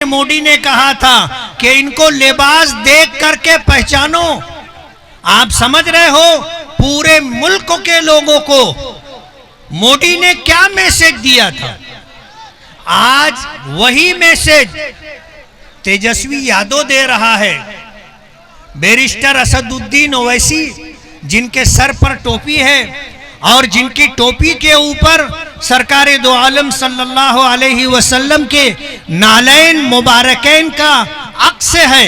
मोदी ने कहा था कि इनको लिबास देख करके पहचानो। आप समझ रहे हो पूरे मुल्क के लोगों को मोदी ने क्या मैसेज दिया था। आज वही मैसेज तेजस्वी यादव दे रहा है। बैरिस्टर असदुद्दीन ओवैसी जिनके सर पर टोपी है और जिनकी टोपी के ऊपर सरकार दो आलम सल्लल्लाहु अलैहि वसल्लम के नालैन मुबारकैन का अक्स है,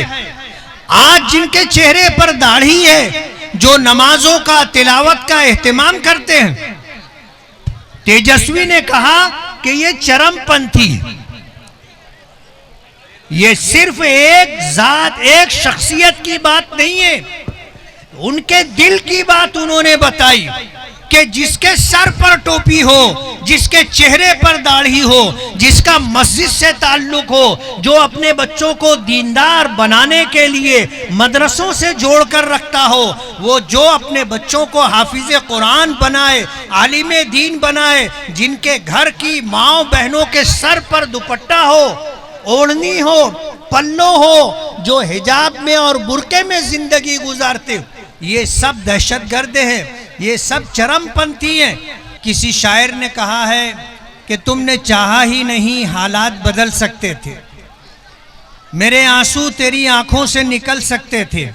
आज जिनके चेहरे पर दाढ़ी है, जो नमाजों का तिलावत का एहतमाम करते हैं, तेजस्वी ने कहा कि ये चरमपंथी, ये सिर्फ एक जात एक शख्सियत की बात नहीं है, उनके दिल की बात उन्होंने बताई कि जिसके सर पर टोपी हो, जिसके चेहरे पर दाढ़ी हो, जिसका मस्जिद से ताल्लुक हो, जो अपने बच्चों को दीनदार बनाने के लिए मदरसों से जोड़कर रखता हो, वो जो अपने बच्चों को हाफिज कुरान बनाए, आलिम दीन बनाए, जिनके घर की माओ बहनों के सर पर दुपट्टा हो, ओढ़नी हो, पल्लो हो, जो हिजाब में और बुरके में जिंदगी गुजारते हो, ये सब दहशतगर्द हैं, ये सब चरमपंथी हैं। किसी शायर ने कहा है कि तुमने चाहा ही नहीं हालात बदल सकते थे, मेरे आंसू तेरी आंखों से निकल सकते थे,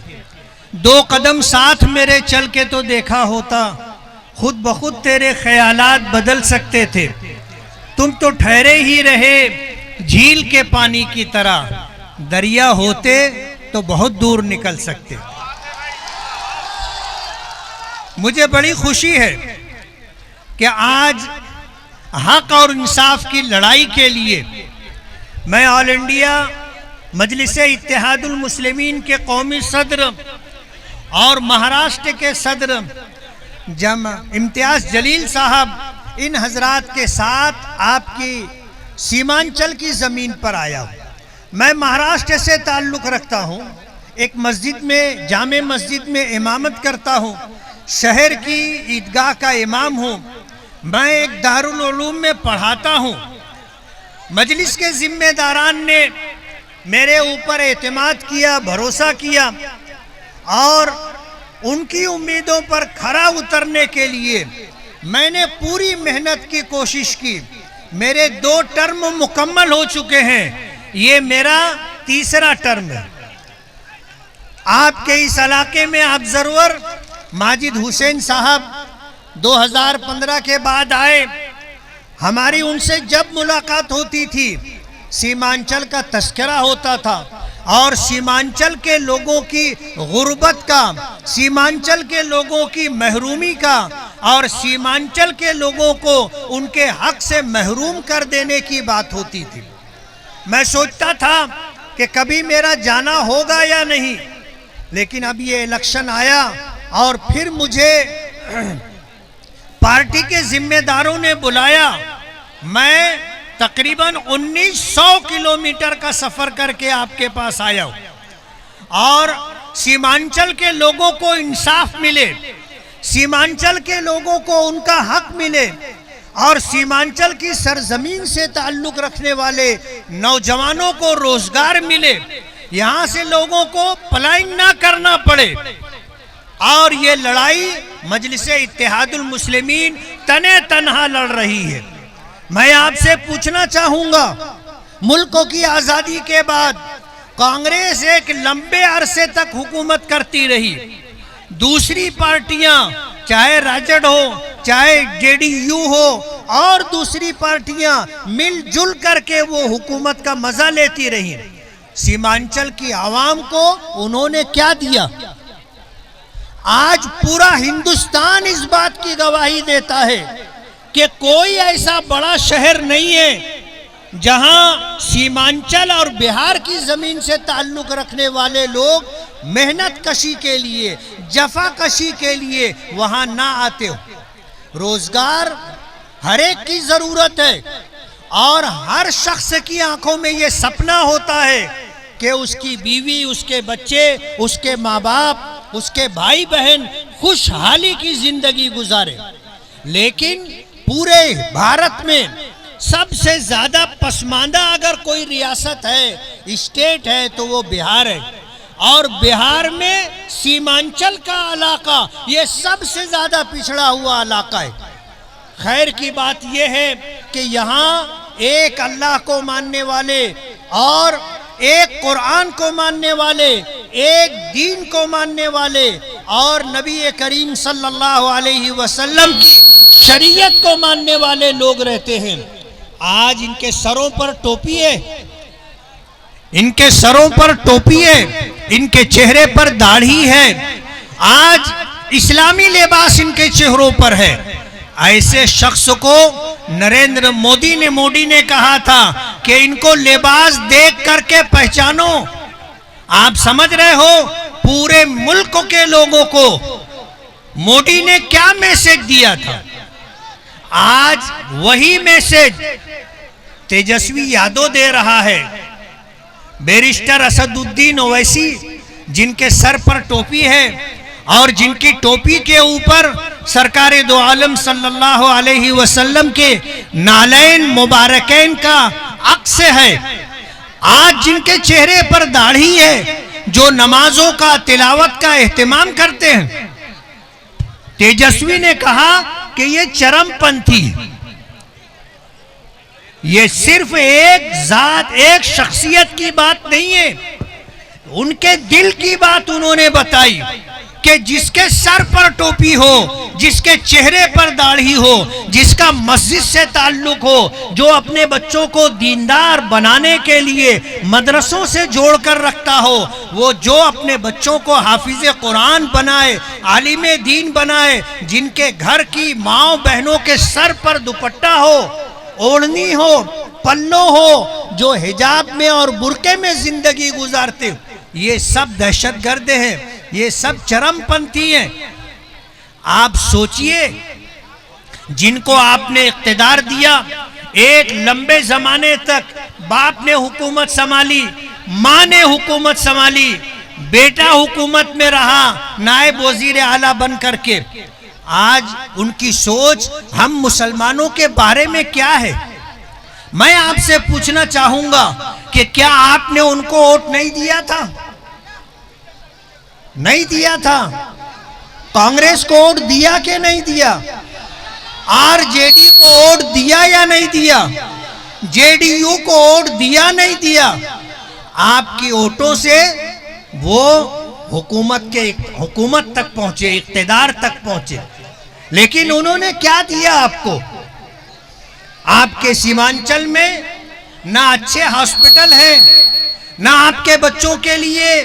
2 कदम साथ मेरे चल के तो देखा होता, खुद ब खुद तेरे ख्यालात बदल सकते थे, तुम तो ठहरे ही रहे झील के पानी की तरह, दरिया होते तो बहुत दूर निकल सकते। मुझे बड़ी खुशी है कि आज हक और इंसाफ की लड़ाई के लिए मैं ऑल इंडिया मजलिस इत्तेहादुल मुस्लिमीन के कौमी सदर और महाराष्ट्र के सदर इम्तियाज जलील साहब, इन हजरात के साथ आपकी सीमांचल की ज़मीन पर आया हूँ। मैं महाराष्ट्र से ताल्लुक़ रखता हूँ, एक मस्जिद में, जामे मस्जिद में इमामत करता हूँ, शहर की ईदगाह का इमाम हूँ, मैं एक दारुल उलूम में पढ़ाता हूँ। मजलिस के जिम्मेदारान ने मेरे ऊपर एतमाद किया, भरोसा किया और उनकी उम्मीदों पर खरा उतरने के लिए मैंने पूरी मेहनत की कोशिश की। मेरे 2 टर्म मुकम्मल हो चुके हैं, ये मेरा 3रा टर्म है। आपके इस इलाके में ऑब्जर्वर माजिद हुसैन साहब 2015 के बाद आए। हमारी उनसे जब मुलाकात होती थी सीमांचल का तस्करा होता था और सीमांचल के लोगों की गुर्बत का, सीमांचल के लोगों की महरूमी का और सीमांचल के लोगों को उनके हक से महरूम कर देने की बात होती थी। मैं सोचता था कि कभी मेरा जाना होगा या नहीं, लेकिन अब ये इलेक्शन आया और फिर मुझे पार्टी के जिम्मेदारों ने बुलाया। मैं तकरीबन 1900 किलोमीटर का सफ़र करके आपके पास आया हूँ और सीमांचल के लोगों को इंसाफ मिले, सीमांचल के लोगों को उनका हक मिले और सीमांचल की सरजमीन से ताल्लुक़ रखने वाले नौजवानों को रोजगार मिले, यहाँ से लोगों को पलायन ना करना पड़े। और ये लड़ाई मजलिस इत्तेहादुल मुस्लिमीन तने तनहा लड़ रही है। मैं आपसे पूछना चाहूँगा, मुल्क की आज़ादी के बाद कांग्रेस एक लंबे अरसे तक हुकूमत करती रही, दूसरी पार्टियां चाहे राजद हो, चाहे जेडीयू हो और दूसरी पार्टियां मिलजुल करके वो हुकूमत का मजा लेती रही। सीमांचल की आवाम को उन्होंने क्या दिया? आज पूरा हिंदुस्तान इस बात की गवाही देता है कि कोई ऐसा बड़ा शहर नहीं है जहां सीमांचल और बिहार की जमीन से ताल्लुक रखने वाले लोग मेहनत कशी के लिए, जफा कशी के लिए वहां ना आते हो। रोजगार हर एक की जरूरत है और हर शख्स की आंखों में ये सपना होता है कि उसकी बीवी, उसके बच्चे, उसके माँ बाप, उसके भाई बहन खुशहाली की जिंदगी गुजारे। लेकिन पूरे भारत में सबसे ज्यादा पसमानदा अगर कोई रियासत है, स्टेट है, तो वो बिहार है। और बिहार में सीमांचल का इलाका ये सबसे ज्यादा पिछड़ा हुआ इलाका है। खैर की बात यह है कि यहाँ एक अल्लाह को मानने वाले और एक कुरान को मानने वाले, एक दीन को मानने वाले और नबी करीम सल्लल्लाहु अलैहि वसल्लम की शरीयत को मानने वाले लोग रहते हैं। आज इनके सरों पर टोपी है, इनके सरों पर टोपी है, इनके चेहरे पर दाढ़ी है। आज इस्लामी लिबास इनके चेहरों पर है। ऐसे शख्स को नरेंद्र मोदी ने कहा था कि इनको लिबास देख करके पहचानो। आप समझ रहे हो पूरे मुल्क के लोगों को मोदी ने क्या मैसेज दिया था। आज वही मैसेज तेजस्वी यादव दे रहा है। बैरिस्टर असदुद्दीन ओवैसी जिनके सर पर टोपी है और जिनकी टोपी के ऊपर सरकारे दो आलम सल्लल्लाहु अलैहि वसल्लम के नालैन मुबारकैन का अक्स है, आज जिनके चेहरे पर दाढ़ी है, जो नमाजों का तिलावत का एहतमाम करते हैं, तेजस्वी ने कहा कि ये चरमपंथी, ये सिर्फ एक जात, एक शख्सियत की बात नहीं है, उनके दिल की बात उन्होंने बताई कि जिसके सर पर टोपी हो, जिसके चेहरे पर दाढ़ी हो, जिसका मस्जिद से ताल्लुक हो, जो अपने बच्चों को दीनदार बनाने के लिए मदरसों से जोड़कर रखता हो, वो जो अपने बच्चों को हाफिज कुरान बनाए, आलिम दीन बनाए, जिनके घर की माओ बहनों के सर पर दुपट्टा हो, ओढ़नी हो, पल्लो हो, जो हिजाब में और बुरके में जिंदगी गुजारते हो, ये सब दहशतगर्द हैं, ये सब चरमपंथी हैं। आप सोचिए, जिनको आपने इख्तिदार दिया, एक लंबे जमाने तक बाप ने हुकूमत संभाली, माँ ने हुकूमत संभाली, बेटा हुकूमत में रहा नायब वजीर आला बन करके। आज उनकी सोच हम मुसलमानों के बारे में क्या है? मैं आपसे पूछना चाहूंगा कि क्या आपने उनको वोट नहीं दिया था? नहीं दिया था। कांग्रेस को वोट दिया कि नहीं दिया? आरजेडी को वोट दिया या नहीं दिया? जेडीयू को वोट दिया नहीं दिया? आपकी वोटों से वो हुकूमत तक पहुंचे, इख्तिदार तक पहुंचे। लेकिन उन्होंने क्या दिया आपको? आपके सीमांचल में ना अच्छे हॉस्पिटल है, ना आपके बच्चों के लिए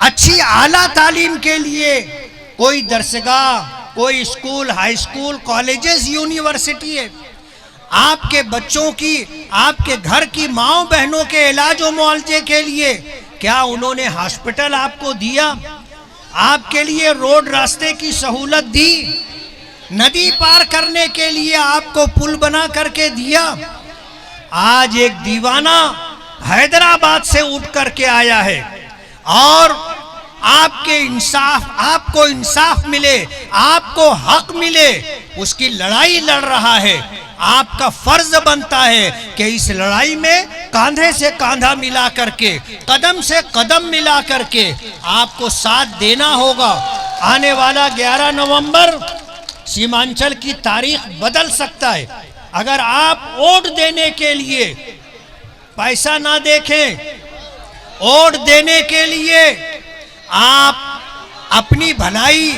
अच्छी आला तालीम के लिए कोई दरसगाह, कोई school, high school, colleges, university है। आपके बच्चों की, आपके घर की माओ बहनों के इलाज और मुआवजे के लिए क्या उन्होंने हॉस्पिटल आपको दिया? आपके लिए रोड रास्ते की सहूलत दी? नदी पार करने के लिए आपको पुल बना करके दिया? आज एक दीवाना हैदराबाद से उठ करके आया है और आपको इंसाफ मिले, आपको हक मिले, उसकी लड़ाई लड़ रहा है। आपका फर्ज बनता है कि इस लड़ाई में कांधे से कांधा मिला करके, कदम से कदम मिला करके आपको साथ देना होगा। आने वाला 11 नवंबर सीमांचल की तारीख बदल सकता है। अगर आप वोट देने के लिए पैसा ना देखें, वोट देने के लिए आप अपनी भलाई,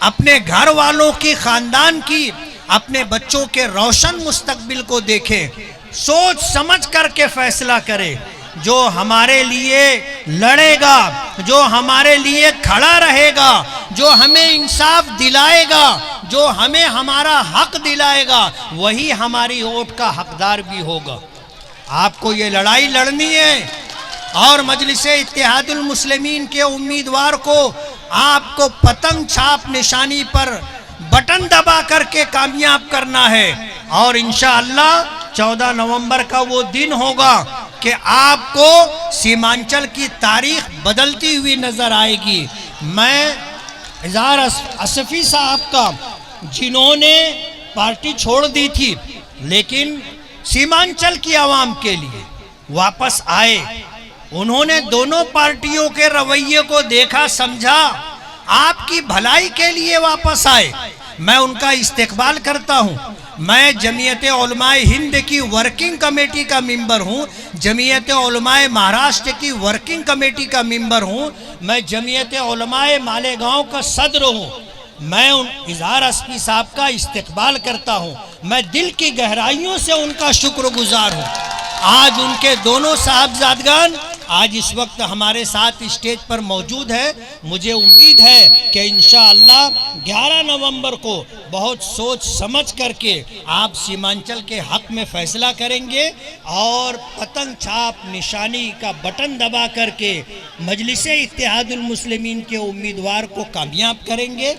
अपने घर वालों की, खानदान की, अपने बच्चों के रोशन मुस्तकबिल को देखें, सोच समझ करके फैसला करें। जो हमारे लिए लड़ेगा, जो हमारे लिए खड़ा रहेगा, जो हमें इंसाफ दिलाएगा, जो हमें हमारा हक दिलाएगा, वही हमारी वोट का हकदार भी होगा। आपको ये लड़ाई लड़नी है और मजलिस इत्तेहादुल मुस्लिमीन के उम्मीदवार को आपको पतंग छाप निशानी पर बटन दबा करके कामयाब करना है। और इंशाअल्लाह 14 नवंबर का वो दिन होगा कि आपको सीमांचल की तारीख बदलती हुई नजर आएगी। मैं इज़हार असफी साहब का, जिन्होंने पार्टी छोड़ दी थी लेकिन सीमांचल की आवाम के लिए वापस आए। उन्होंने दोनों पार्टियों के रवैये को देखा, समझा, आपकी भलाई के लिए वापस आए। मैं उनका इस्तेकबाल करता हूँ। मैं जमीयत उलमाए हिंद की वर्किंग कमेटी का मेंबर हूँ, जमीयत उलमाए महाराष्ट्र की वर्किंग कमेटी का मेंबर हूँ, मैं जमीयत उलमाए मालेगांव का सदर हूँ। मैं उन इजहार अस्मी साहब का इस्तेकबाल करता हूँ। मैं दिल की गहराइयों से उनका शुक्रगुजार हूँ। आज उनके दोनों साहबजादगान आज इस वक्त हमारे साथ स्टेज पर मौजूद है। मुझे उम्मीद है कि इंशाअल्लाह 11 नवंबर को बहुत सोच समझ करके आप सीमांचल के हक में फैसला करेंगे और पतंग छाप निशानी का बटन दबा करके मजलिस इत्तेहादुल मुस्लिमीन के उम्मीदवार को कामयाब करेंगे।